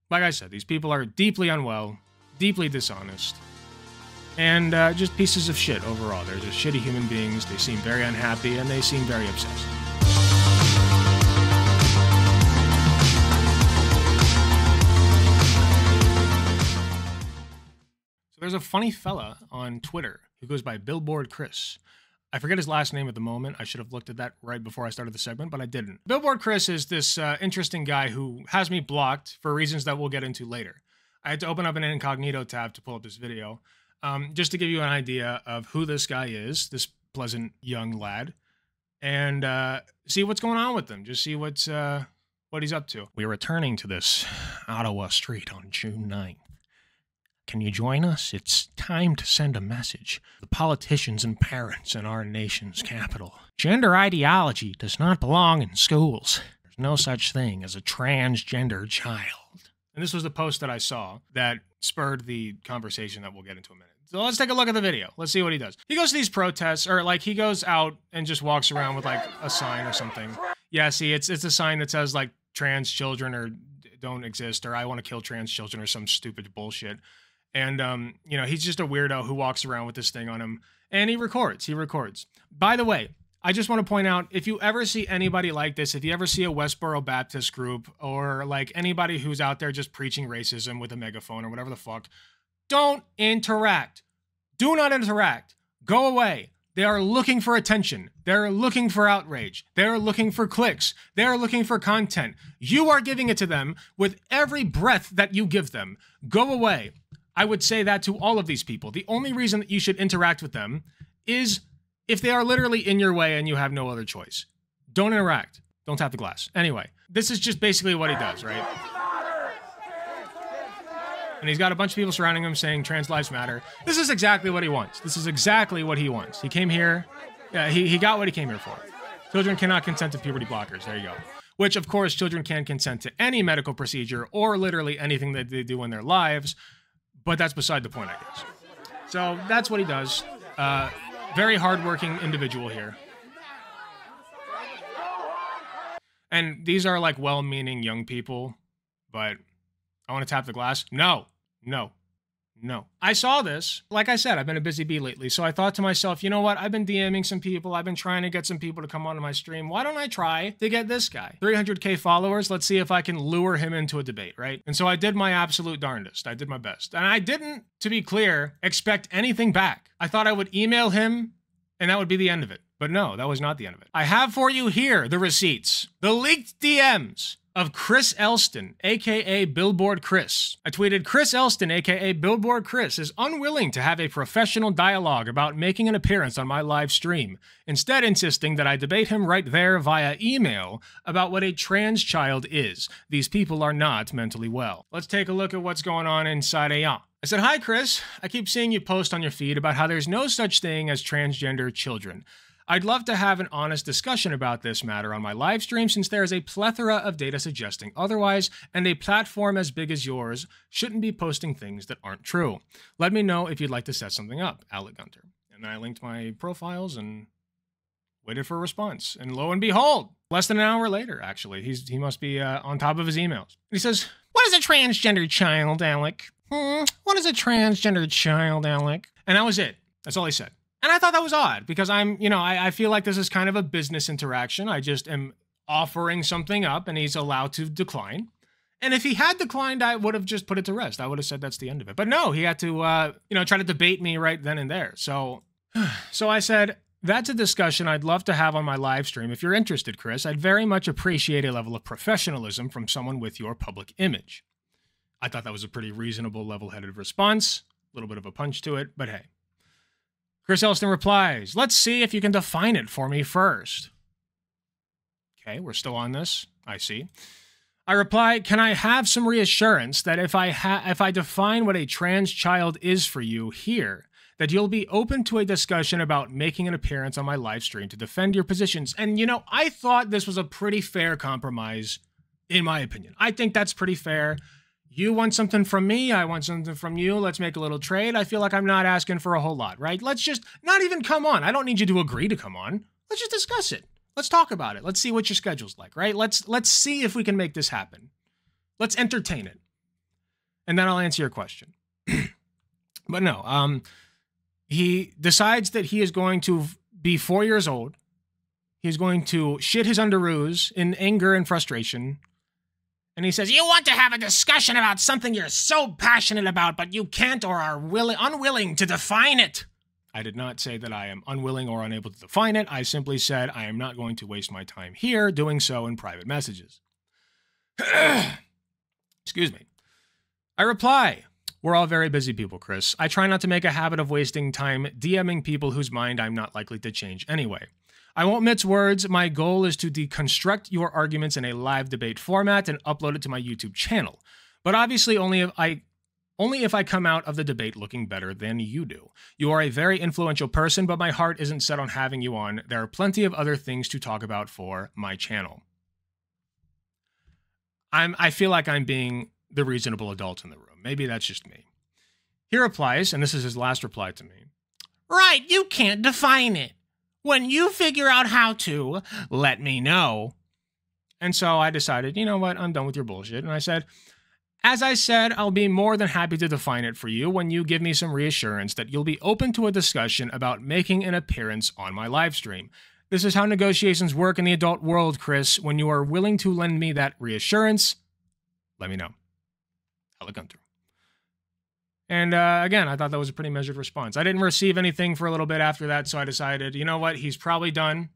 Like I said, these people are deeply unwell, deeply dishonest, and just pieces of shit overall. They're just shitty human beings. They seem very unhappy, and they seem very obsessed. So there's a funny fella on Twitter who goes by Billboard Chris. I forget his last name at the moment. I should have looked at that right before I started the segment, but I didn't. Billboard Chris is this interesting guy who has me blocked for reasons that we'll get into later. I had to open up an incognito tab to pull up this video, just to give you an idea of who this guy is, this pleasant young lad, and see what's going on with him. Just see what he's up to. We're returning to this Ottawa street on June 9th. Can you join us? It's time to send a message. The politicians and parents in our nation's capital. Gender ideology does not belong in schools. There's no such thing as a transgender child. And this was the post that I saw that spurred the conversation that we'll get into in a minute. So let's take a look at the video. Let's see what he does. He goes to these protests, or like he goes out and just walks around with like a sign or something. Yeah, see, it's a sign that says like trans children or don't exist, or I want to kill trans children or some stupid bullshit. And, you know, he's just a weirdo who walks around with this thing on him, and he records. By the way, I just want to point out, if you ever see anybody like this, if you ever see a Westboro Baptist group or like anybody who's out there just preaching racism with a megaphone or whatever the fuck, don't interact. Do not interact. Go away. They are looking for attention. They're looking for outrage. They're looking for clicks. They're looking for content. You are giving it to them with every breath that you give them. Go away. I would say that to all of these people. The only reason that you should interact with them is if they are literally in your way and you have no other choice. Don't interact. Don't tap the glass. Anyway, this is just basically what he does, right? And he's got a bunch of people surrounding him saying trans lives matter. This is exactly what he wants. This is exactly what he wants. He came here. He got what he came here for. Children cannot consent to puberty blockers. There you go. Which, of course, children can consent to any medical procedure or literally anything that they do in their lives. But that's beside the point, I guess. So that's what he does. Very hardworking individual here. And these are like well-meaning young people, but I want to tap the glass. No. I saw this. Like I said, I've been a busy bee lately. So I thought to myself, you know what? I've been DMing some people. I've been trying to get some people to come onto my stream. Why don't I try to get this guy? 300K followers. Let's see if I can lure him into a debate, right? And so I did my absolute darndest. I did my best. And I didn't, to be clear, expect anything back. I thought I would email him and that would be the end of it. But no, that was not the end of it. I have for you here the receipts, the leaked DMs of Chris Elston, aka Billboard Chris. I tweeted, Chris Elston, aka Billboard Chris, is unwilling to have a professional dialogue about making an appearance on my live stream, instead insisting that I debate him right there via email about what a trans child is. These people are not mentally well. Let's take a look at what's going on inside AI. I said, hi, Chris. I keep seeing you post on your feed about how there's no such thing as transgender children. I'd love to have an honest discussion about this matter on my live stream since there is a plethora of data suggesting otherwise, and a platform as big as yours shouldn't be posting things that aren't true. Let me know if you'd like to set something up, Alec Gunter. And then I linked my profiles and waited for a response. And lo and behold, less than an hour later, actually, he must be on top of his emails. He says, what is a transgender child, Alec? What is a transgender child, Alec? And that was it. That's all he said. And I thought that was odd because I feel like this is kind of a business interaction. I just am offering something up and he's allowed to decline. And if he had declined, I would have just put it to rest. I would have said that's the end of it. But no, he had to, try to debate me right then and there. So I said, that's a discussion I'd love to have on my live stream. If you're interested, Chris, I'd very much appreciate a level of professionalism from someone with your public image. I thought that was a pretty reasonable, level-headed response. A little bit of a punch to it, but hey. Chris Elston replies, let's see if you can define it for me first. Okay, we're still on this. I see. I reply, can I have some reassurance that if I define what a trans child is for you here, that you'll be open to a discussion about making an appearance on my live stream to defend your positions? And, I thought this was a pretty fair compromise, in my opinion. I think that's pretty fair. You want something from me, I want something from you, let's make a little trade. I feel like I'm not asking for a whole lot, right? Let's just not even come on. I don't need you to agree to come on. Let's just discuss it. Let's talk about it. Let's see what your schedule's like, right? Let's see if we can make this happen. Let's entertain it. and then I'll answer your question. But no, he decides that he is going to be 4 years old. He's going to shit his underoos in anger and frustration. And he says, you want to have a discussion about something you're so passionate about, but you can't or are unwilling to define it. I did not say that I am unwilling or unable to define it. I simply said I am not going to waste my time here doing so in private messages. Excuse me. I reply, we're all very busy people, Chris. I try not to make a habit of wasting time DMing people whose mind I'm not likely to change anyway. I won't mince words. My goal is to deconstruct your arguments in a live debate format and upload it to my YouTube channel. But obviously only if I come out of the debate looking better than you do. You are a very influential person, but my heart isn't set on having you on. There are plenty of other things to talk about for my channel. I feel like I'm being the reasonable adult in the room. Maybe that's just me. He replies, and this is his last reply to me. Right, you can't define it. When you figure out how to, let me know. And so I decided, you know what, I'm done with your bullshit. And I said, as I said, I'll be more than happy to define it for you when you give me some reassurance that you'll be open to a discussion about making an appearance on my live stream. This is how negotiations work in the adult world, Chris. When you are willing to lend me that reassurance, let me know. I'll look through. And again, I thought that was a pretty measured response. I didn't receive anything for a little bit after that, so I decided, you know what, he's probably done.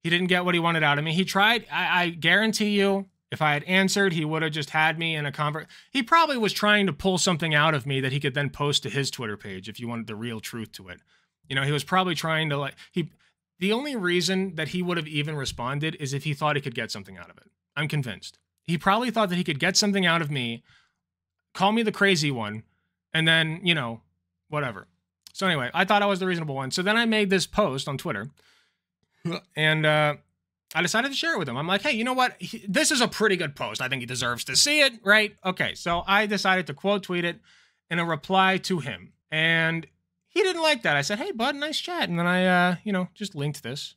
He didn't get what he wanted out of me. He tried. I guarantee you, if I had answered, he would have just had me in a convert. He probably was trying to pull something out of me that he could then post to his Twitter page if you wanted the real truth to it. You know, he was probably trying to the only reason that he would have even responded is if he thought he could get something out of it. I'm convinced. He probably thought that he could get something out of me, call me the crazy one, and then, you know, whatever. So anyway, I thought I was the reasonable one. So then I made this post on Twitter, and I decided to share it with him. I'm like, hey, you know what? This is a pretty good post. I think he deserves to see it, right? Okay, so I decided to quote tweet it in a reply to him. And he didn't like that. I said, hey, bud, nice chat. And then I, you know, just linked this.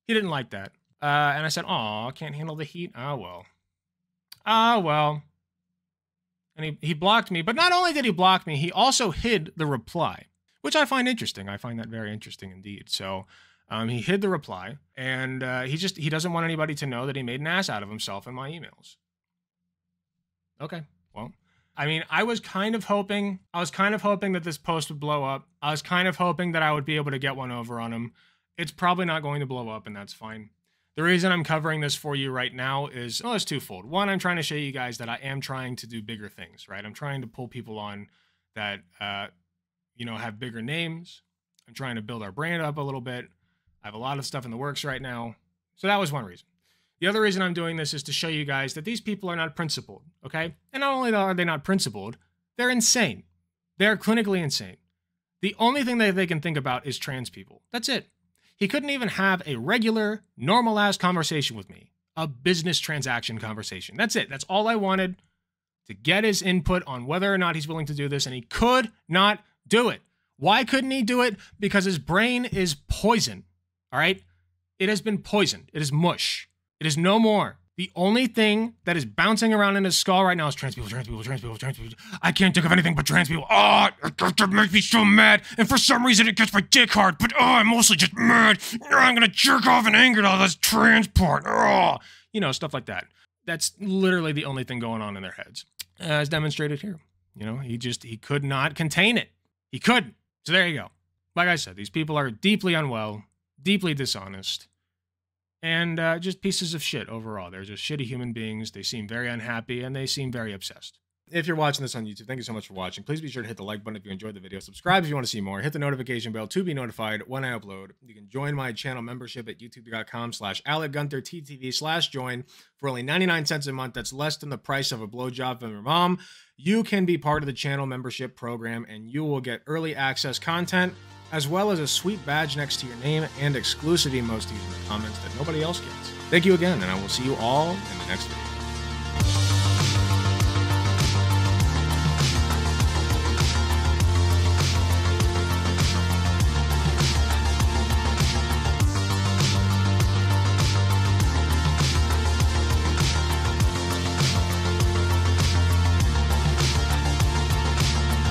He didn't like that. And I said, aw, can't handle the heat? Ah, well. Ah, well. And he blocked me. But not only did he block me, he also hid the reply, which I find interesting. I find that very interesting indeed. So he hid the reply, and he doesn't want anybody to know that he made an ass out of himself in my emails. Okay, well, I mean, I was kind of hoping that this post would blow up. I was kind of hoping that I would be able to get one over on him. It's probably not going to blow up, and that's fine. The reason I'm covering this for you right now is, well, it's twofold. One, I'm trying to show you guys that I am trying to do bigger things, right? I'm trying to pull people on that, you know, have bigger names. I'm trying to build our brand up a little bit. I have a lot of stuff in the works right now. So that was one reason. The other reason I'm doing this is to show you guys that these people are not principled, okay? And not only are they not principled, they're insane. They're clinically insane. The only thing that they can think about is trans people. That's it. He couldn't even have a regular, normal-ass conversation with me. A business transaction conversation. That's it. That's all I wanted, to get his input on whether or not he's willing to do this, and he could not do it. Why couldn't he do it? Because his brain is poison, all right? It has been poisoned. It is mush. It is no more. The only thing that is bouncing around in his skull right now is trans people, trans people, trans people, trans people. I can't think of anything but trans people. Oh, it makes me so mad. And for some reason, it gets my dick hard. But I'm mostly just mad. I'm going to jerk off in anger to all this trans part. Oh, you know, stuff like that. That's literally the only thing going on in their heads. As demonstrated here. You know, he could not contain it. He couldn't. So there you go. Like I said, these people are deeply unwell, deeply dishonest, and just pieces of shit overall. They're just shitty human beings. They seem very unhappy, and they seem very obsessed. If you're watching this on YouTube, thank you so much for watching. Please be sure to hit the like button if you enjoyed the video. Subscribe if you want to see more. Hit the notification bell to be notified when I upload. You can join my channel membership at youtube.com/AlecGunther/TTV/join for only 99 cents a month. That's less than the price of a blowjob from your mom. You can be part of the channel membership program, and you will get early access content, as well as a sweet badge next to your name and exclusive emotes using the comments that nobody else gets. Thank you again, and I will see you all in the next video.